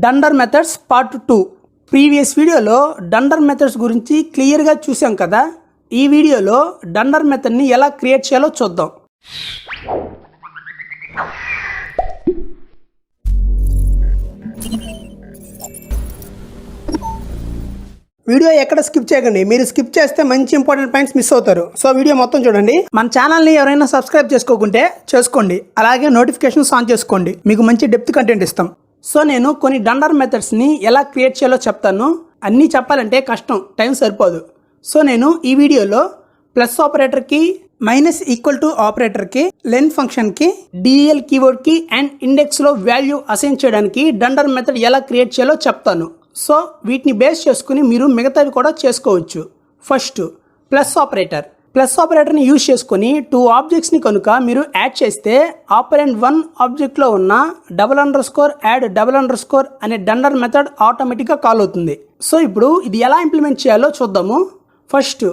డండర్ methods part 2 previous వీడియోలో డండర్ methods గురించి క్లియర్గా చూసాం కదా. ఈ వీడియోలో డండర్ మెథడ్ని ఎలా క్రియేట్ చేయాలో చూద్దాం. వీడియో ఎక్కడ స్కిప్ చేయకండి. మీరు స్కిప్ చేస్తే మంచి ఇంపార్టెంట్ పాయింట్స్ మిస్ అవుతారు. సో వీడియో మొత్తం చూడండి. మన ఛానల్ని ఎవరైనా సబ్స్క్రైబ్ చేసుకోకుంటే చేసుకోండి. అలాగే నోటిఫికేషన్స్ ఆన్ చేసుకోండి. మీకు మంచి డెప్త్ కంటెంట్ ఇస్తాం. సో నేను కొన్ని డండర్ మెథడ్స్ని ఎలా క్రియేట్ చేయాలో చెప్తాను. అన్నీ చెప్పాలంటే కష్టం, టైం సరిపోదు. సో నేను ఈ వీడియోలో ప్లస్ ఆపరేటర్కి, మైనస్ ఈక్వల్ టు ఆపరేటర్కి, లెన్ ఫంక్షన్కి, డిఎల్ కీవర్డ్కి అండ్ ఇండెక్స్లో వాల్యూ అసైన్ చేయడానికి డండర్ మెథడ్ ఎలా క్రియేట్ చేయాలో చెప్తాను. సో వీటిని బేస్ చేసుకుని మీరు మిగతావి కూడా చేసుకోవచ్చు. ఫస్ట్ ప్లస్ ఆపరేటర్ని యూజ్ చేసుకొని 2 ఆబ్జెక్ట్స్ని కనుక మీరు యాడ్ చేస్తే ఆపరెంట్ 1 ఆబ్జెక్ట్లో ఉన్న $_యాడ్ $_ అనే డండర్ మెథడ్ ఆటోమేటిక్గా కాల్ అవుతుంది. సో ఇప్పుడు ఇది ఎలా ఇంప్లిమెంట్ చేయాలో చూద్దాము. ఫస్ట్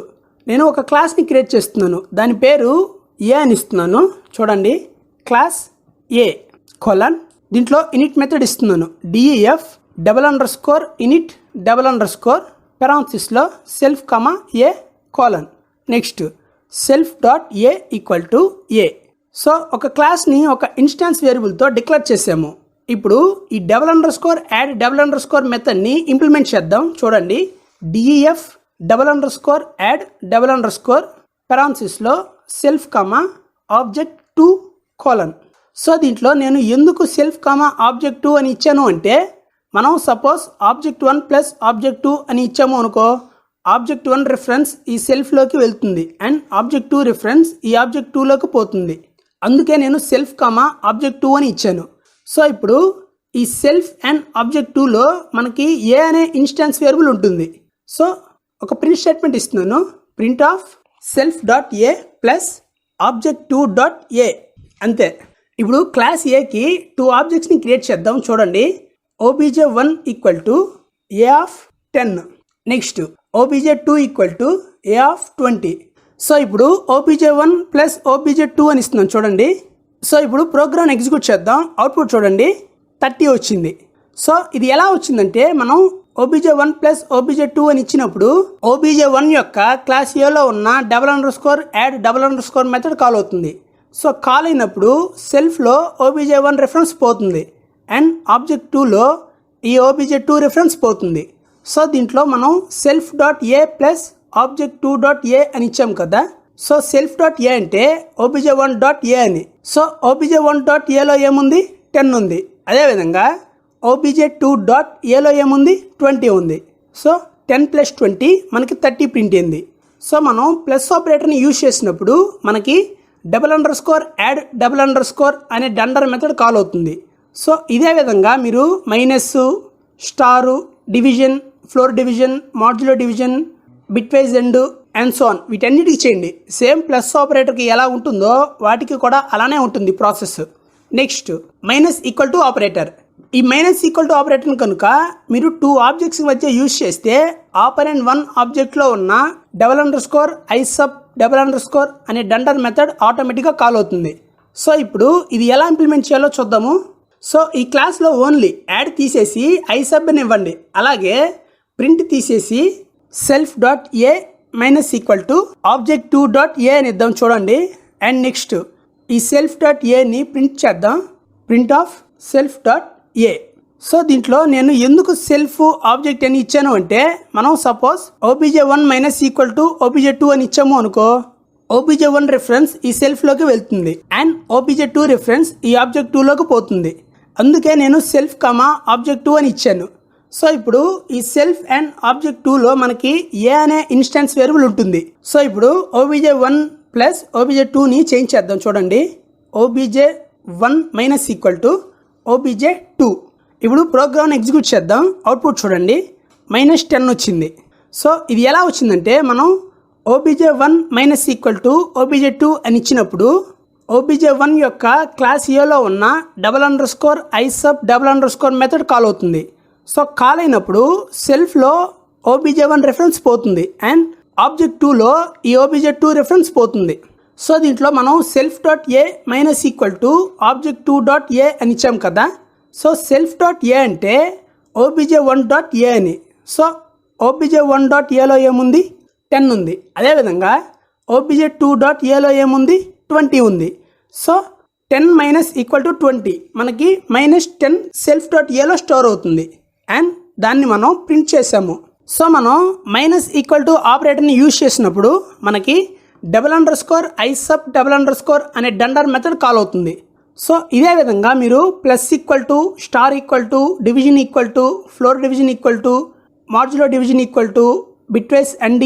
నేను ఒక క్లాస్ని క్రియేట్ చేస్తున్నాను. దాని పేరు ఏ అని ఇస్తున్నాను. చూడండి, క్లాస్ ఏ కోలన్, దీంట్లో ఇనిట్ మెథడ్ ఇస్తున్నాను. DEF $_init $_ self comma A colon. Next self dot A equal to A. So ఒక క్లాస్ని ఒక ఇన్స్టాన్స్ వేరియబుల్తో డిక్లేర్ చేసాము. ఇప్పుడు ఈ $_యాడ్ $_ మెథడ్ని ఇంప్లిమెంట్ చేద్దాం. చూడండి, DEF $_add $_ self comma object 2 colon. So దీంట్లో నేను ఎందుకు సెల్ఫ్ కామా ఆబ్జెక్ట్ 2 అని ఇచ్చాను అంటే, మనం సపోజ్ ఆబ్జెక్ట్ 1 ప్లస్ ఆబ్జెక్ట్ 2 అని ఇచ్చాము అనుకో, ఆబ్జెక్ట్ 1 రిఫరెన్స్ ఈ సెల్ఫ్లోకి వెళ్తుంది అండ్ ఆబ్జెక్ట్ 2 రిఫరెన్స్ ఈ ఆబ్జెక్ట్ 2లోకి పోతుంది. అందుకే నేను సెల్ఫ్ కామా ఆబ్జెక్ట్ 2 అని ఇచ్చాను. సో ఇప్పుడు ఈ సెల్ఫ్ అండ్ ఆబ్జెక్ట్ 2లో మనకి ఏ అనే ఇన్స్టాన్స్ వేరియబుల్ ఉంటుంది. సో ఒక ప్రింట్ స్టేట్మెంట్ ఇస్తున్నాను. Print of self dot a plus object 2 dot a. అంతే. ఇప్పుడు క్లాస్ ఏకి 2 ఆబ్జెక్ట్స్ని క్రియేట్ చేద్దాం. చూడండి, obj1 equal to A of 10. Next obj2 equal to A of 20. So ఇప్పుడు obj1 ప్లస్ obj2 అని ఇస్తున్నాం. చూడండి, సో ఇప్పుడు ప్రోగ్రామ్ ఎగ్జిక్యూట్ చేద్దాం. అవుట్పుట్ చూడండి, 30 వచ్చింది. సో ఇది ఎలా వచ్చిందంటే, మనం obj1 ప్లస్ obj2 అని ఇచ్చినప్పుడు obj1 యొక్క క్లాస్ ఏలో ఉన్న $_ యాడ్ $_ మెథడ్ కాల్ అవుతుంది. సో కాల్ అయినప్పుడు సెల్ఫ్లో obj1 రిఫరెన్స్ పోతుంది అండ్ ఆబ్జెక్ట్ 2లో ఈ obj2 రిఫరెన్స్ పోతుంది. సో దీంట్లో మనం self dot a plus object 2 dot a అని ఇచ్చాం కదా. సో సెల్ఫ్ డాట్ ఏ అంటే obj1 డాట్ ఏ అని. సో obj1 డాట్ ఏలో ఏముంది? 10 ఉంది. అదేవిధంగా obj2 డాట్ ఏలో ఏముంది? 20 ఉంది. సో 10 + 20 మనకి 30 ప్రింట్ అయింది. సో మనం ప్లస్ ఆపరేటర్ని యూజ్ చేసినప్పుడు మనకి $_ యాడ్ $_ అనే డండర్ మెథడ్ కాల్ అవుతుంది. సో ఇదే విధంగా మీరు minus, star, division, floor division, modulo division, bitwise end and so on వీటన్నిటికి చేయండి. సేమ్ ప్లస్ ఆపరేటర్కి ఎలా ఉంటుందో వాటికి కూడా అలానే ఉంటుంది process. Next minus equal to operator. ఈ మైనస్ ఈక్వల్ టు ఆపరేటర్ని కనుక మీరు 2 ఆబ్జెక్ట్స్ మధ్య యూజ్ చేస్తే ఆపరెంట్ 1 ఆబ్జెక్ట్లో ఉన్న $_ ఐసబ్ $_ అనే డండర్ మెథడ్ ఆటోమేటిక్గా కాల్ అవుతుంది. సో ఇప్పుడు ఇది ఎలా ఇంప్లిమెంట్ చేయాలో చూద్దాము. సో ఈ క్లాస్లో ఓన్లీ యాడ్ తీసేసి ఐసబ్ అని ఇవ్వండి. అలాగే ప్రింట్ తీసేసి self dot a minus equal to object 2 dot a అని ఇద్దాం. చూడండి, అండ్ నెక్స్ట్ ఈ సెల్ఫ్ డాట్ ఏని ప్రింట్ చేద్దాం. Print of self dot a. So దీంట్లో నేను ఎందుకు సెల్ఫ్ ఆబ్జెక్ట్ అని ఇచ్చాను అంటే, మనం suppose obj1 minus equal to obj2 అని ఇచ్చాము అనుకో, obj1 రిఫరెన్స్ ఈ సెల్ఫ్లోకి వెళ్తుంది అండ్ obj2 రిఫరెన్స్ ఈ ఆబ్జెక్ట్ 2లోకి పోతుంది. అందుకే నేను సెల్ఫ్ కామా ఆబ్జెక్ట్ 2 అని ఇచ్చాను. సో ఇప్పుడు ఈ సెల్ఫ్ అండ్ ఆబ్జెక్ట్ 2లో మనకి ఏ అనే ఇన్స్టాన్స్ వేరియబుల్ ఉంటుంది. సో ఇప్పుడు obj1 ప్లస్ obj2ని చేంజ్ చేద్దాం. చూడండి, obj1 minus equal to obj2. ఇప్పుడు ప్రోగ్రామ్ ఎగ్జిక్యూట్ చేద్దాం. అవుట్పుట్ చూడండి, -10 వచ్చింది. సో ఇది ఎలా వచ్చిందంటే, మనం obj1 minus equal to obj2 అని ఇచ్చినప్పుడు obj1 యొక్క క్లాస్ ఏలో ఉన్న $_ ఐసబ్ $_ మెథడ్ కాల్ అవుతుంది. సో కాల్ అయినప్పుడు సెల్ఫ్లో obj1 రిఫరెన్స్ పోతుంది అండ్ ఆబ్జెక్ట్ 2లో ఈ obj2 రిఫరెన్స్ పోతుంది. సో దీంట్లో మనం self dot a minus equal to object 2 dot a అని ఇచ్చాం కదా. సో సెల్ఫ్ డాట్ ఏ అంటే obj1.a అని. సో obj1.aలో ఏముంది 10 ఉంది. అదేవిధంగా obj2.aలో ఏముంది 20 ఉంది. సో 10 - 20 మనకి -10 self.aలో స్టోర్ అవుతుంది అండ్ దాన్ని మనం ప్రింట్ చేసాము. సో మనం -= ఆపరేటర్ని యూజ్ చేసినప్పుడు మనకి $_isub_ అనే డండర్ మెథడ్ కాల్ అవుతుంది. సో ఇదే విధంగా మీరు +, star =, division =, floor division =, modulo division =, bitwise and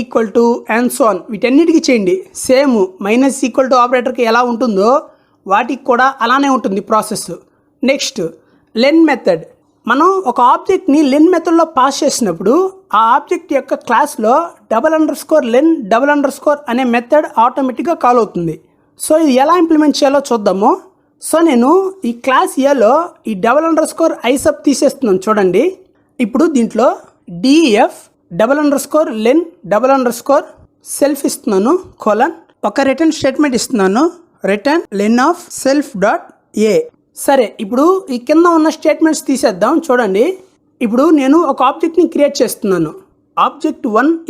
and so on వీటన్నిటికీ చేయండి. సేమ్ -= ఆపరేటర్కి ఎలా ఉంటుందో వాటికి కూడా అలానే ఉంటుంది ప్రాసెస్. Next లెన్ method. మనం ఒక ఆబ్జెక్ట్ని లెన్ మెథడ్లో పాస్ చేసినప్పుడు ఆ ఆబ్జెక్ట్ యొక్క క్లాస్లో $_len $_ అనే మెథడ్ ఆటోమేటిక్గా కాల్ అవుతుంది. సో ఇది ఎలా ఇంప్లిమెంట్ చేయాలో చూద్దాము. సో నేను ఈ క్లాస్ ఏలో ఈ $_isub తీసేస్తున్నాను చూడండి. ఇప్పుడు దీంట్లో def $_len $_ సెల్ఫ్ ఇస్తున్నాను కోలన్, ఒక రిటర్న్ స్టేట్మెంట్ ఇస్తున్నాను, రిటర్న్ len of self.a. సరే, ఇప్పుడు ఈ కింద ఉన్న స్టేట్మెంట్స్ తీసేద్దాం చూడండి. ఇప్పుడు నేను ఒక ఆబ్జెక్ట్ని క్రియేట్ చేస్తున్నాను. object1 =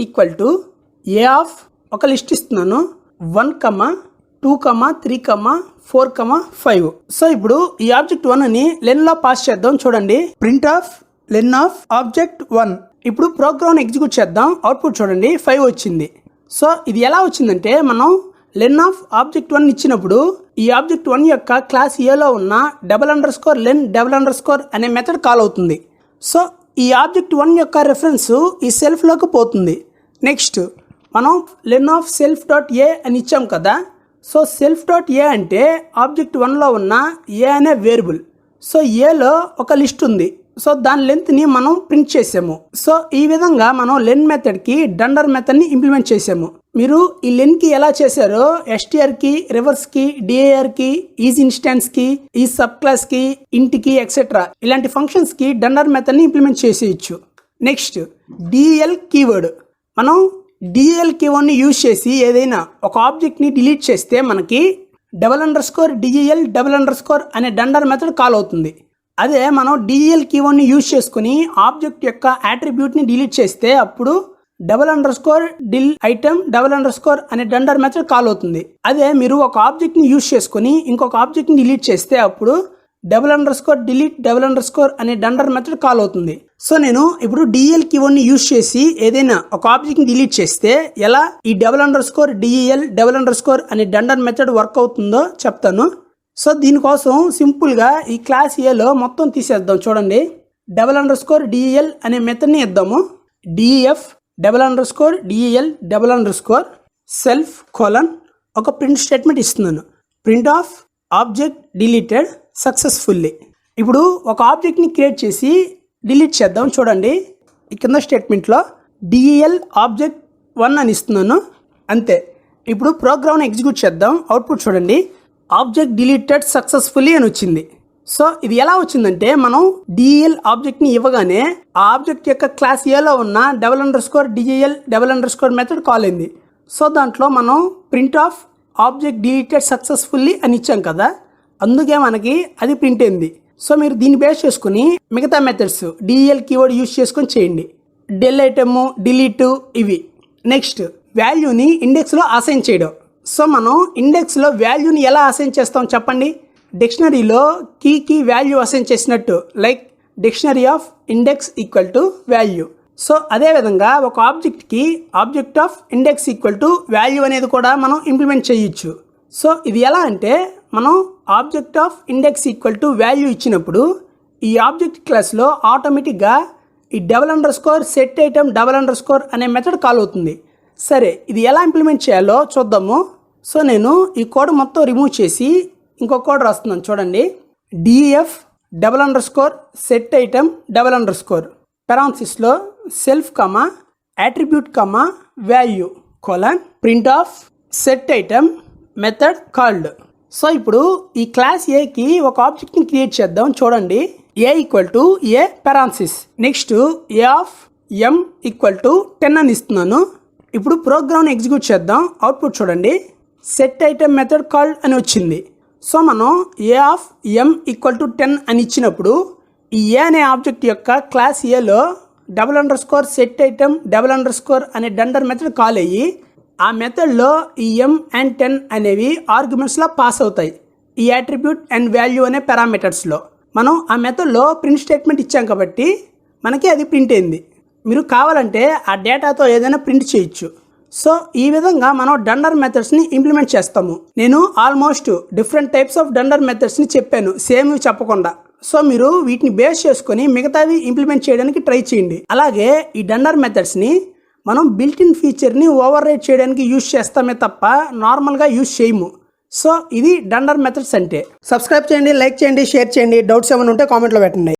a ఆఫ్ ఒక లిస్ట్ ఇస్తున్నాను 1, 2, 3, 4, 5. సో ఇప్పుడు ఈ object1ని లెన్లో పాస్ చేద్దాం చూడండి. Print of len of object1. ఇప్పుడు ప్రోగ్రామ్ ఎగ్జిక్యూట్ చేద్దాం. అవుట్పుట్ చూడండి 5 వచ్చింది. సో ఇది ఎలా వచ్చిందంటే మనం లెన్ ఆఫ్ object1 ఇచ్చినప్పుడు ఈ object1 యొక్క క్లాస్ ఏలో ఉన్న $_len $_ అనే మెథడ్ కాల్ అవుతుంది. సో ఈ object1 యొక్క రెఫరెన్స్ ఈ సెల్ఫ్లోకి పోతుంది. నెక్స్ట్ మనం లెన్ ఆఫ్ self.a అని ఇచ్చాం కదా. సో self.a అంటే object1లో ఉన్న a అనే వేరియబుల్. సో ఏలో ఒక లిస్ట్ ఉంది. సో దాని లెంత్ని మనం ప్రింట్ చేసాము. సో ఈ విధంగా మనం లెన్ మెథడ్కి డండర్ మెథడ్ని ఇంప్లిమెంట్ చేసాము. మీరు ఈ లెన్కి ఎలా చేశారో strకి, రివర్స్కి, dirకి, ఈజ్ ఇన్స్టాన్స్కి, ఈ సబ్ క్లాస్కి, ఇంట్కి ఎక్సెట్రా ఇలాంటి ఫంక్షన్స్కి డండర్ మెథడ్ని ఇంప్లిమెంట్ చేసేయచ్చు. Next del keyword. మనం del కీవర్డ్ని యూజ్ చేసి ఏదైనా ఒక ఆబ్జెక్ట్ని డిలీట్ చేస్తే మనకి $_del $_ అనే డండర్ మెథడ్ కాల్ అవుతుంది. అదే మనం del కీవర్డ్ని యూజ్ చేసుకుని ఆబ్జెక్ట్ యొక్క యాట్రిబ్యూట్ని డిలీట్ చేస్తే అప్పుడు $_del item $_ అనే డండర్ మెథడ్ కాల్ అవుతుంది. అదే మీరు ఒక ఆబ్జెక్ట్ని యూజ్ చేసుకుని ఇంకొక ఆబ్జెక్ట్ని డిలీట్ చేస్తే అప్పుడు $_delete $_ అనే డండర్ మెథడ్ కాల్ అవుతుంది. సో నేను ఇప్పుడు del కీవర్డ్ని యూజ్ చేసి ఏదైనా ఒక ఆబ్జెక్ట్ని డిలీట్ చేస్తే ఎలా ఈ $_del $_ అనే డండర్ మెథడ్ వర్క్ అవుతుందో చెప్తాను. సో దీనికోసం సింపుల్గా ఈ క్లాస్ ఏలో మొత్తం తీసేద్దాం చూడండి. $_del అనే మెథడ్ని ఇద్దాము. def $_del $_ సెల్ఫ్ కోలన్ ఒక ప్రింట్ స్టేట్మెంట్ ఇస్తున్నాను. Print of object deleted successfully. ఇప్పుడు ఒక ఆబ్జెక్ట్ని క్రియేట్ చేసి డిలీట్ చేద్దాం చూడండి. ఈ కింద స్టేట్మెంట్లో del object1 అని ఇస్తున్నాను అంతే. ఇప్పుడు ప్రోగ్రామ్ని ఎగ్జిక్యూట్ చేద్దాం. అవుట్పుట్ చూడండి. ఆబ్జెక్ట్ డిలీటెడ్ సక్సెస్ఫుల్లీ అని వచ్చింది. సో ఇది ఎలా వచ్చిందంటే మనం del ఆబ్జెక్ట్ని ఇవ్వగానే ఆ ఆబ్జెక్ట్ యొక్క క్లాస్ ఏలో ఉన్న $_del $_ మెథడ్ కాల్ అయింది. సో దాంట్లో మనం print of object deleted successfully అని ఇచ్చాం కదా, అందుకే మనకి అది ప్రింట్ అయింది. సో మీరు దీన్ని బేస్ చేసుకుని మిగతా మెథడ్స్ del కీవర్డ్ యూజ్ చేసుకొని చేయండి. del ఐటమ్, డిలీట్ ఇవి. నెక్స్ట్ వాల్యూని ఇండెక్స్లో అసైన్ చేయడం. సో మనం ఇండెక్స్లో వాల్యూని ఎలా అసైన్ చేస్తాం చెప్పండి. డిక్షనరీలో కీకి వాల్యూ అసైన్ చేసినట్టు, like dictionary of index = value. So అదేవిధంగా ఒక ఆబ్జెక్ట్కి ఆబ్జెక్ట్ ఆఫ్ ఇండెక్స్ = వాల్యూ అనేది కూడా మనం ఇంప్లిమెంట్ చేయొచ్చు. సో ఇది ఎలా అంటే మనం ఆబ్జెక్ట్ ఆఫ్ ఇండెక్స్ = వాల్యూ ఇచ్చినప్పుడు ఈ ఆబ్జెక్ట్ క్లాస్లో ఆటోమేటిక్గా ఈ $_ సెట్ ఐటమ్ $_ అనే మెథడ్ కాల్ అవుతుంది. సరే, ఇది ఎలా ఇంప్లిమెంట్ చేయాలో చూద్దాము. సో నేను ఈ కోడ్ మొత్తం రిమూవ్ చేసి ఇంకో కోడ్ రాస్తున్నాను చూడండి. def $_ సెట్ ఐటమ్ $_ పెరాన్సిస్లో self attribute value colon print of set item method called. So ఇప్పుడు ఈ క్లాస్ ఏకి ఒక ఆబ్జెక్ట్ని క్రియేట్ చేద్దాం చూడండి. a = a parenthesis. Next a of m = 10 అని ఇస్తున్నాను. ఇప్పుడు ప్రోగ్రామ్ని ఎగ్జిక్యూట్ చేద్దాం. అవుట్పుట్ చూడండి. సెట్ ఐటమ్ మెథడ్ కాల్డ్ అని వచ్చింది. సో మనం a ఆఫ్ m = 10 అని ఇచ్చినప్పుడు ఈ ఏ అనే ఆబ్జెక్ట్ యొక్క క్లాస్ ఏలో _set item _ అనే డండర్ మెథడ్ కాల్ అయ్యి ఆ మెథడ్లో ఈ m and 10 అనేవి ఆర్గ్యుమెంట్స్లో పాస్ అవుతాయి ఈ అట్రిబ్యూట్ అండ్ వాల్యూ అనే పారామీటర్స్లో. మనం ఆ మెథడ్లో ప్రింట్ స్టేట్మెంట్ ఇచ్చాం కాబట్టి మనకి అది ప్రింట్ అయింది. మీరు కావాలంటే ఆ డేటాతో ఏదైనా ప్రింట్ చేయొచ్చు. సో ఈ విధంగా మనం డండర్ మెథడ్స్ని ఇంప్లిమెంట్ చేస్తాము. నేను ఆల్మోస్ట్ డిఫరెంట్ టైప్స్ ఆఫ్ డండర్ మెథడ్స్ని చెప్పాను, సేమ్ చెప్పకుండా. సో మీరు వీటిని బేస్ చేసుకొని మిగతావి ఇంప్లిమెంట్ చేయడానికి ట్రై చేయండి. అలాగే ఈ డండర్ మెథడ్స్ని మనం బిల్ట్-ఇన్ ఫీచర్ని ఓవర్ రైడ్ చేయడానికి యూజ్ చేస్తామే తప్ప నార్మల్గా యూజ్ చేయము. సో ఇది డండర్ మెథడ్స్ అంటే. సబ్స్క్రైబ్ చేయండి, లైక్ చేయండి, షేర్ చేయండి. డౌట్స్ ఏమైనా ఉంటే కామెంట్లో పెట్టండి.